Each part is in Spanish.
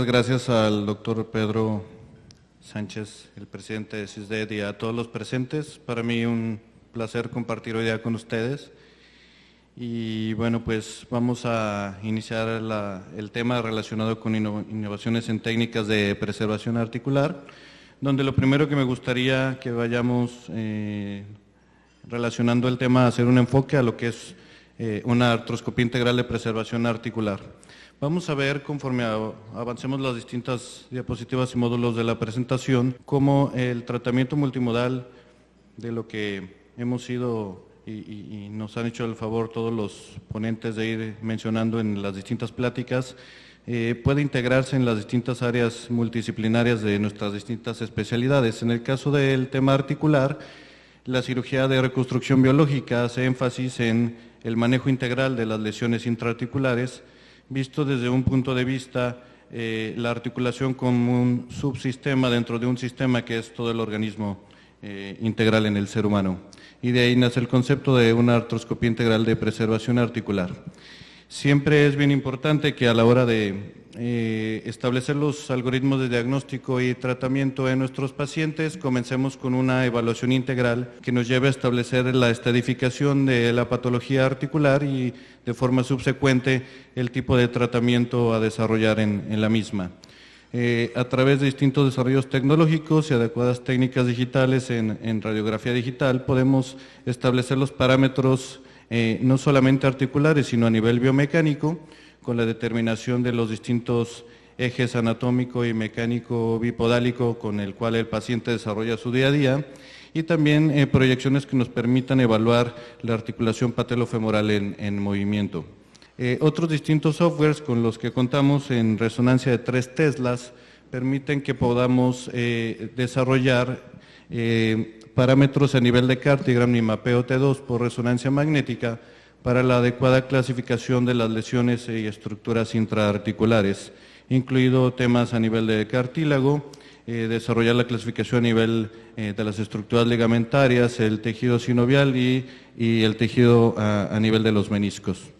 muchas gracias al doctor Pedro Sánchez, el presidente de CISDED, y a todos los presentes. Para mí un placer compartir hoy día con ustedes. Y bueno, pues vamos a iniciar el tema relacionado con innovaciones en técnicas de preservación articular, donde lo primero que me gustaría que vayamos relacionando el tema, hacer un enfoque a lo que es una artroscopía integral de preservación articular. Vamos a ver, conforme avancemos las distintas diapositivas y módulos de la presentación, cómo el tratamiento multimodal de lo que hemos ido y nos han hecho el favor todos los ponentes de ir mencionando en las distintas pláticas, puede integrarse en las distintas áreas multidisciplinarias de nuestras distintas especialidades. En el caso del tema articular, la cirugía de reconstrucción biológica hace énfasis en el manejo integral de las lesiones intraarticulares, visto desde un punto de vista la articulación como un subsistema dentro de un sistema que es todo el organismo integral en el ser humano. Y de ahí nace el concepto de una artroscopía integral de preservación articular. Siempre es bien importante que a la hora de establecer los algoritmos de diagnóstico y tratamiento en nuestros pacientes, comencemos con una evaluación integral que nos lleve a establecer la estadificación de la patología articular y de forma subsecuente el tipo de tratamiento a desarrollar en la misma. A través de distintos desarrollos tecnológicos y adecuadas técnicas digitales en radiografía digital podemos establecer los parámetros no solamente articulares, sino a nivel biomecánico, con la determinación de los distintos ejes anatómico y mecánico bipodálico con el cual el paciente desarrolla su día a día, y también proyecciones que nos permitan evaluar la articulación patelofemoral en movimiento. Otros distintos softwares con los que contamos en resonancia de 3 teslas permiten que podamos desarrollar parámetros a nivel de Cardigram y mapeo T2 por resonancia magnética para la adecuada clasificación de las lesiones y estructuras intraarticulares, incluido temas a nivel de cartílago, desarrollar la clasificación a nivel de las estructuras ligamentarias, el tejido sinovial y el tejido a nivel de los meniscos.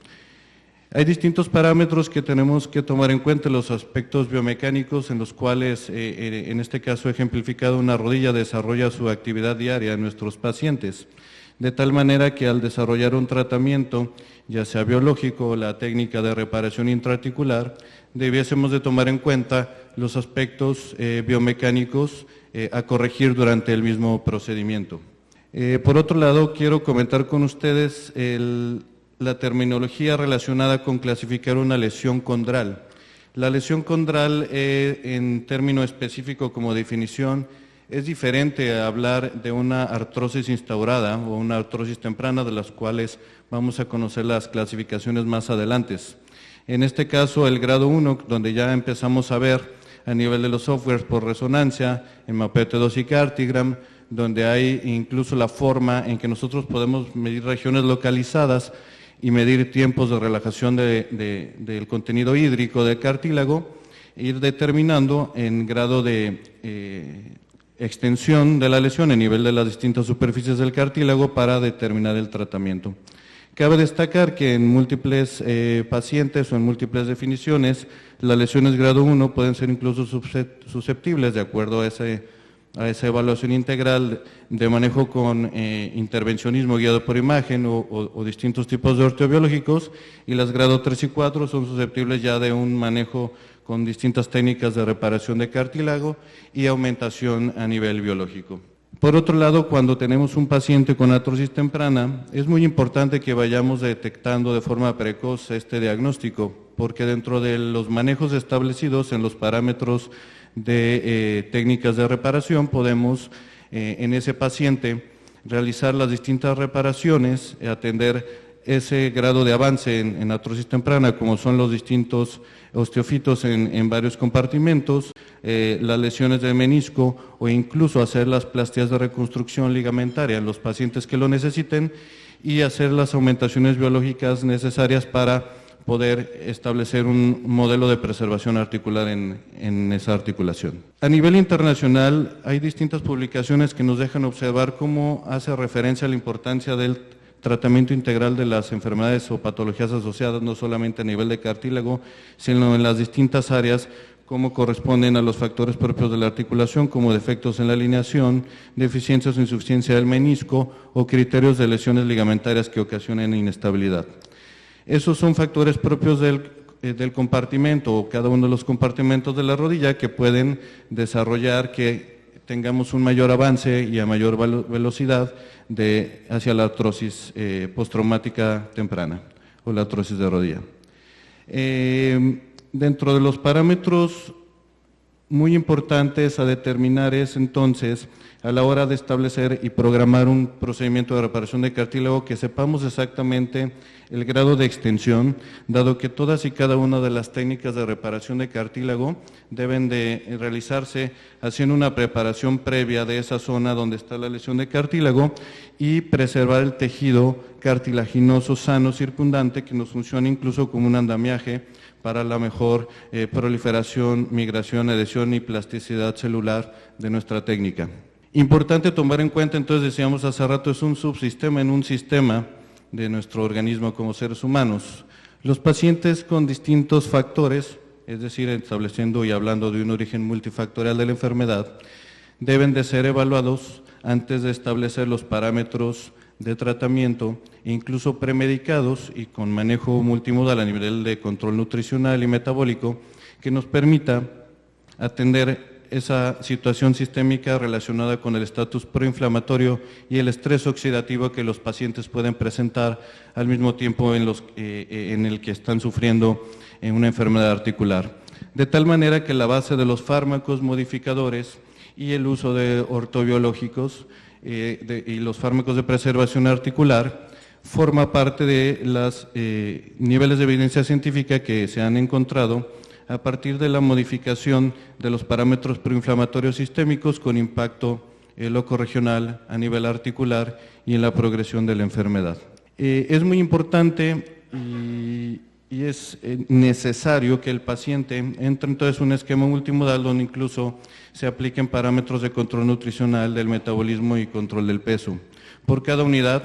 Hay distintos parámetros que tenemos que tomar en cuenta, los aspectos biomecánicos en los cuales, en este caso ejemplificado, una rodilla desarrolla su actividad diaria en nuestros pacientes, de tal manera que al desarrollar un tratamiento, ya sea biológico o la técnica de reparación intraarticular, debiésemos de tomar en cuenta los aspectos biomecánicos a corregir durante el mismo procedimiento. Por otro lado, quiero comentar con ustedes la terminología relacionada con clasificar una lesión condral. La lesión condral, en término específico como definición, es diferente a hablar de una artrosis instaurada o una artrosis temprana, de las cuales vamos a conocer las clasificaciones más adelante. En este caso, el grado 1, donde ya empezamos a ver a nivel de los softwares por resonancia, en mapeo T2 y Cardigram, donde hay incluso la forma en que nosotros podemos medir regiones localizadas y medir tiempos de relajación del contenido hídrico del cartílago, ir determinando en grado de extensión de la lesión a nivel de las distintas superficies del cartílago para determinar el tratamiento. Cabe destacar que en múltiples pacientes o en múltiples definiciones, las lesiones grado 1 pueden ser incluso susceptibles, de acuerdo a esa evaluación integral de manejo con intervencionismo guiado por imagen o distintos tipos de ortobiológicos, y las grado 3 y 4 son susceptibles ya de un manejo con distintas técnicas de reparación de cartílago y aumentación a nivel biológico. Por otro lado, cuando tenemos un paciente con artrosis temprana, es muy importante que vayamos detectando de forma precoz este diagnóstico, porque dentro de los manejos establecidos en los parámetros de técnicas de reparación podemos en ese paciente realizar las distintas reparaciones, atender ese grado de avance en artrosis temprana, como son los distintos osteofitos en varios compartimentos, las lesiones del menisco, o incluso hacer las plastias de reconstrucción ligamentaria en los pacientes que lo necesiten, y hacer las aumentaciones biológicas necesarias para poder establecer un modelo de preservación articular en esa articulación. A nivel internacional hay distintas publicaciones que nos dejan observar cómo hace referencia a la importancia del tratamiento integral de las enfermedades o patologías asociadas, no solamente a nivel de cartílago, sino en las distintas áreas, como corresponden a los factores propios de la articulación, como defectos en la alineación, deficiencias o insuficiencia del menisco o criterios de lesiones ligamentarias que ocasionen inestabilidad. Esos son factores propios del compartimento o cada uno de los compartimentos de la rodilla que pueden desarrollar que tengamos un mayor avance y a mayor velocidad hacia la artrosis postraumática temprana o la artrosis de rodilla. Dentro de los parámetros muy importantes a determinar es entonces, a la hora de establecer y programar un procedimiento de reparación de cartílago, que sepamos exactamente el grado de extensión, dado que todas y cada una de las técnicas de reparación de cartílago deben de realizarse haciendo una preparación previa de esa zona donde está la lesión de cartílago y preservar el tejido cartilaginoso sano circundante que nos funciona incluso como un andamiaje para la mejor proliferación, migración, adhesión y plasticidad celular de nuestra técnica. Importante tomar en cuenta, entonces decíamos hace rato, es un subsistema en un sistema de nuestro organismo como seres humanos. Los pacientes con distintos factores, es decir, estableciendo y hablando de un origen multifactorial de la enfermedad, deben de ser evaluados antes de establecer los parámetros de tratamiento, incluso premedicados y con manejo multimodal a nivel de control nutricional y metabólico, que nos permita atender esa situación sistémica relacionada con el estatus proinflamatorio y el estrés oxidativo que los pacientes pueden presentar al mismo tiempo en el que están sufriendo una enfermedad articular. De tal manera que la base de los fármacos modificadores y el uso de ortobiológicos y los fármacos de preservación articular forma parte de los niveles de evidencia científica que se han encontrado a partir de la modificación de los parámetros proinflamatorios sistémicos con impacto locorregional a nivel articular y en la progresión de la enfermedad. Es muy importante y es necesario que el paciente entre entonces en un esquema multimodal donde incluso se apliquen parámetros de control nutricional del metabolismo y control del peso. Por cada unidad,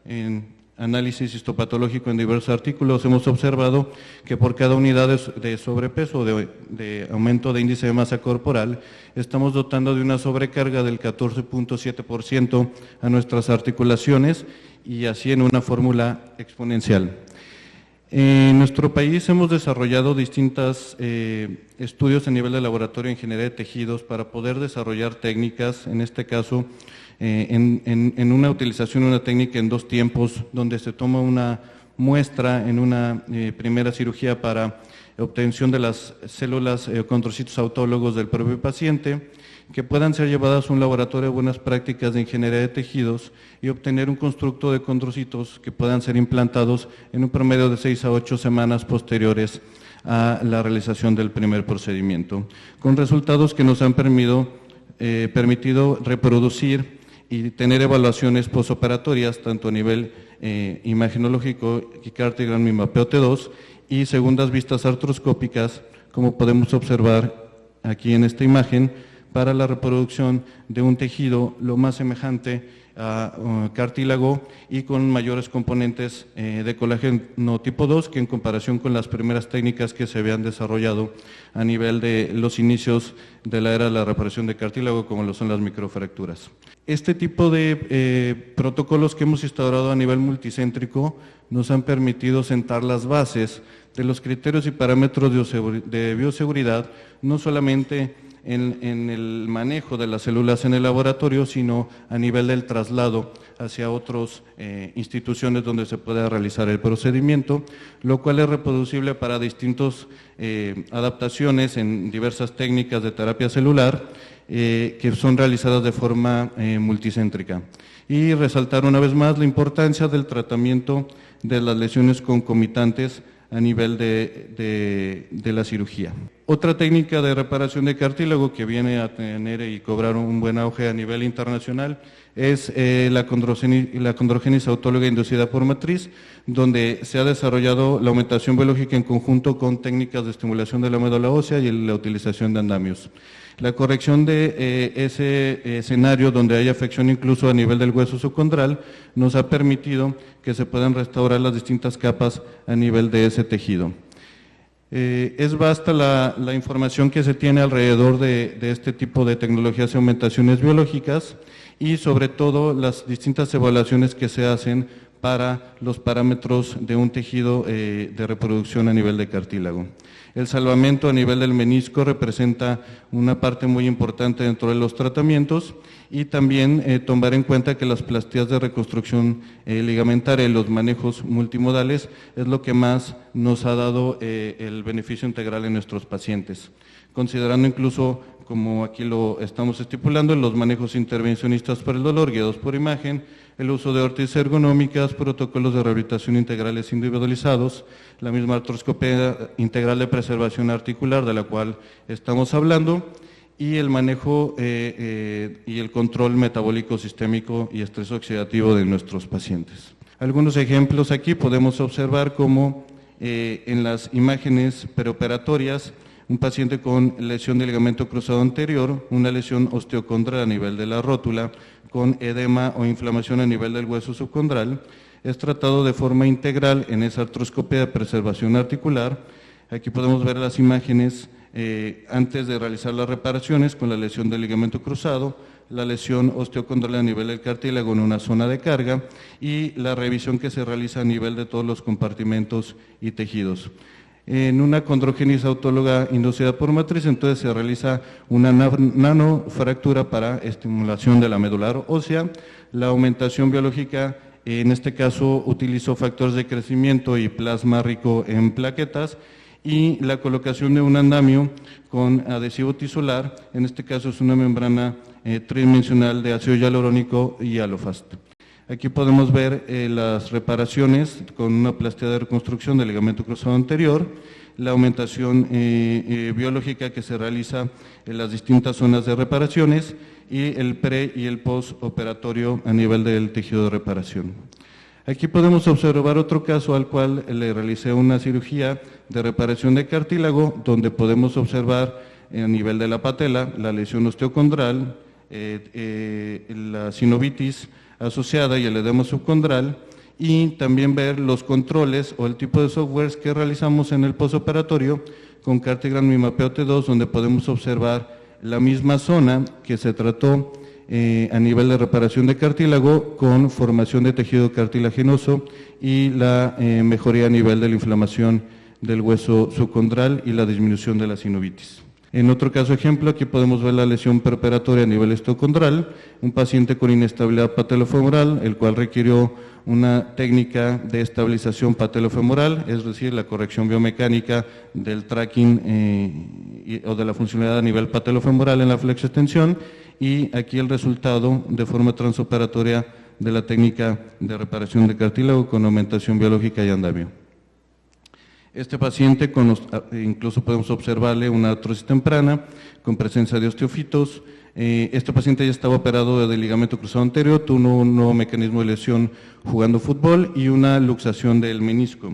en análisis histopatológico en diversos artículos hemos observado que por cada unidad de sobrepeso o de aumento de índice de masa corporal estamos dotando de una sobrecarga del 14.7% a nuestras articulaciones y así en una fórmula exponencial. En nuestro país hemos desarrollado distintos estudios a nivel de laboratorio en ingeniería de tejidos para poder desarrollar técnicas, en este caso en una utilización, una técnica en 2 tiempos, donde se toma una muestra en una primera cirugía para obtención de las células condrocitos autólogos del propio paciente, que puedan ser llevadas a un laboratorio de buenas prácticas de ingeniería de tejidos y obtener un constructo de condrocitos que puedan ser implantados en un promedio de 6 a 8 semanas posteriores a la realización del primer procedimiento, con resultados que nos han permitido reproducir y tener evaluaciones posoperatorias tanto a nivel imagenológico, cartograma y mapeo T2 y segundas vistas artroscópicas, como podemos observar aquí en esta imagen, para la reproducción de un tejido lo más semejante a cartílago y con mayores componentes de colágeno tipo 2 que en comparación con las primeras técnicas que se habían desarrollado a nivel de los inicios de la era de la reparación de cartílago, como lo son las microfracturas. Este tipo de protocolos que hemos instaurado a nivel multicéntrico nos han permitido sentar las bases de los criterios y parámetros de bioseguridad, no solamente en el manejo de las células en el laboratorio, sino a nivel del traslado hacia otras instituciones donde se pueda realizar el procedimiento, lo cual es reproducible para distintas adaptaciones en diversas técnicas de terapia celular que son realizadas de forma multicéntrica. Y resaltar una vez más la importancia del tratamiento de las lesiones concomitantes a nivel de la cirugía. Otra técnica de reparación de cartílago que viene a tener y cobrar un buen auge a nivel internacional es la condrogénesis autóloga inducida por matriz, donde se ha desarrollado la aumentación biológica en conjunto con técnicas de estimulación de la médula ósea y la utilización de andamios. La corrección de ese escenario donde hay afección incluso a nivel del hueso subcondral nos ha permitido que se puedan restaurar las distintas capas a nivel de ese tejido. Es vasta la información que se tiene alrededor de este tipo de tecnologías y aumentaciones biológicas y sobre todo las distintas evaluaciones que se hacen para los parámetros de un tejido de reproducción a nivel de cartílago. El salvamento a nivel del menisco representa una parte muy importante dentro de los tratamientos y también tomar en cuenta que las plastías de reconstrucción ligamentaria y los manejos multimodales es lo que más nos ha dado el beneficio integral en nuestros pacientes, considerando incluso, como aquí lo estamos estipulando, los manejos intervencionistas para el dolor guiados por imagen, el uso de órtesis ergonómicas, protocolos de rehabilitación integrales individualizados, la misma artroscopia integral de preservación articular de la cual estamos hablando, y el manejo y el control metabólico sistémico y estrés oxidativo de nuestros pacientes. Algunos ejemplos aquí podemos observar como en las imágenes preoperatorias, un paciente con lesión del ligamento cruzado anterior, una lesión osteocondral a nivel de la rótula, con edema o inflamación a nivel del hueso subcondral, es tratado de forma integral en esa artroscopia de preservación articular. Aquí podemos ver las imágenes antes de realizar las reparaciones con la lesión del ligamento cruzado, la lesión osteocondral a nivel del cartílago en una zona de carga y la revisión que se realiza a nivel de todos los compartimentos y tejidos. En una condrogénesis autóloga inducida por matriz, entonces se realiza una nanofractura para estimulación de la medular ósea. La aumentación biológica, en este caso, utilizó factores de crecimiento y plasma rico en plaquetas y la colocación de un andamio con adhesivo tisular, en este caso es una membrana tridimensional de ácido hialurónico y Alofast. Aquí podemos ver las reparaciones con una plastía de reconstrucción del ligamento cruzado anterior, la aumentación biológica que se realiza en las distintas zonas de reparaciones y el pre y el postoperatorio a nivel del tejido de reparación. Aquí podemos observar otro caso al cual le realicé una cirugía de reparación de cartílago, donde podemos observar a nivel de la patela la lesión osteocondral, la sinovitis asociada y el edema subcondral, y también ver los controles o el tipo de softwares que realizamos en el postoperatorio con Cartigram y Mapeo T2, donde podemos observar la misma zona que se trató a nivel de reparación de cartílago con formación de tejido cartilaginoso y la mejoría a nivel de la inflamación del hueso subcondral y la disminución de la sinovitis. En otro caso ejemplo, aquí podemos ver la lesión preoperatoria a nivel osteocondral, un paciente con inestabilidad patelofemoral, el cual requirió una técnica de estabilización patelofemoral, es decir, la corrección biomecánica del tracking o de la funcionalidad a nivel patelofemoral en la flexoextensión, y aquí el resultado de forma transoperatoria de la técnica de reparación de cartílago con aumentación biológica y andamio. Este paciente, incluso podemos observarle una artrosis temprana con presencia de osteofitos. Este paciente ya estaba operado del ligamento cruzado anterior, tuvo un nuevo mecanismo de lesión jugando fútbol y una luxación del menisco.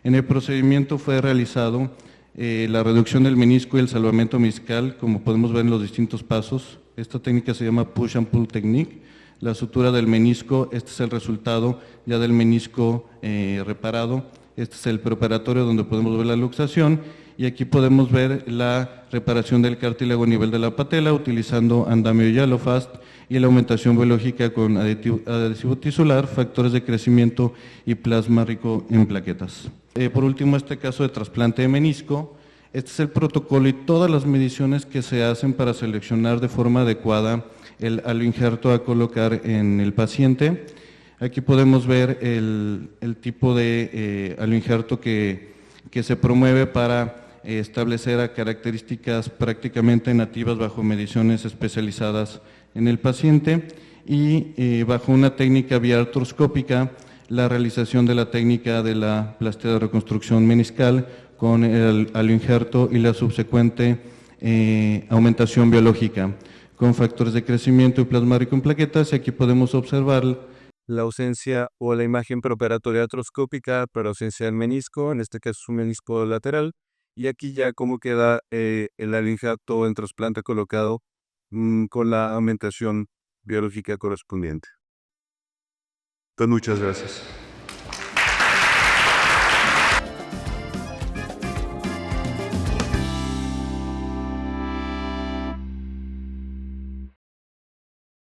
En el procedimiento fue realizado la reducción del menisco y el salvamento meniscal, como podemos ver en los distintos pasos. Esta técnica se llama push and pull technique. La sutura del menisco, este es el resultado ya del menisco reparado. Este es el preoperatorio donde podemos ver la luxación y aquí podemos ver la reparación del cartílago a nivel de la patela utilizando andamio y Alofast y la aumentación biológica con adhesivo tisular, factores de crecimiento y plasma rico en plaquetas. Por último, este caso de trasplante de menisco. Este es el protocolo y todas las mediciones que se hacen para seleccionar de forma adecuada el aloinjerto a colocar en el paciente. Aquí podemos ver el tipo de aloinjerto que se promueve para establecer características prácticamente nativas bajo mediciones especializadas en el paciente y bajo una técnica biartroscópica la realización de la técnica de la plastía de reconstrucción meniscal con el aloinjerto y la subsecuente aumentación biológica con factores de crecimiento y plasma rico en plaquetas. Y aquí podemos observar la ausencia o la imagen preoperatoria artroscópica, pero ausencia del menisco, en este caso es un menisco lateral, y aquí ya cómo queda el aloinjerto en trasplante colocado con la aumentación biológica correspondiente. Pues muchas gracias.